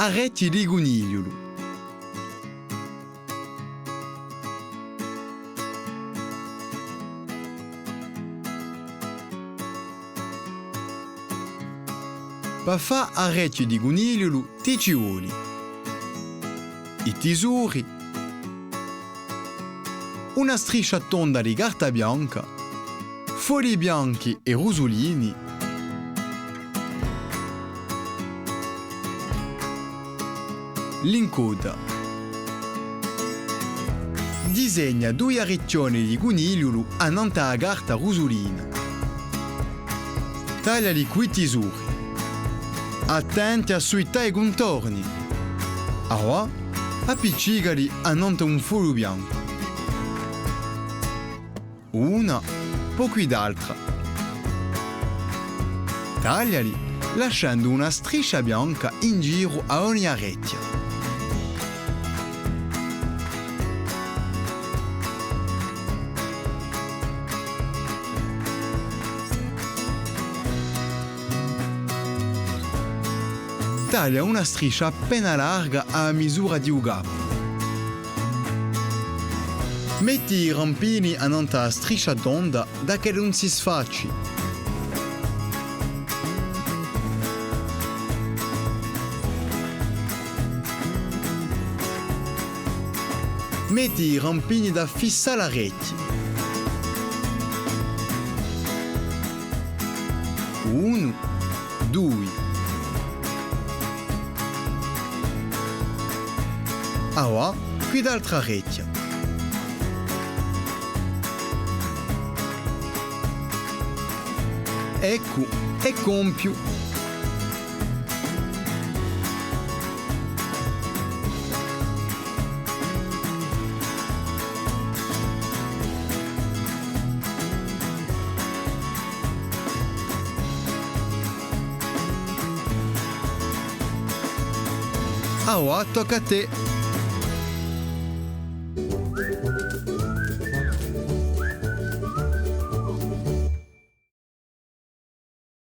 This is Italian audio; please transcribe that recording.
arretti di conigliolo. Per fare arretti di conigliolo ti ci vuole i tesori, una striscia tonda di carta bianca, fogli bianchi e rosolini, l'incoda. Disegna 2 arrecchioni di conigliolo annante alla carta rosolina. Tagliali quei tesori. Attenti a suitare i contorni. Ora, appiccicali annante un foglio bianco. Una, poi d'altra. Tagliali, lasciando una striscia bianca in giro a ogni arrecchio. Taglia una striscia appena larga a misura di un gatto. Metti i rampini annante alla striscia tonda da che non si sfacci. Metti i rampini da fissare alla rete. 1, 2. Ora, qui d'altra rete. Ecco, e compio. Ora tocca a te.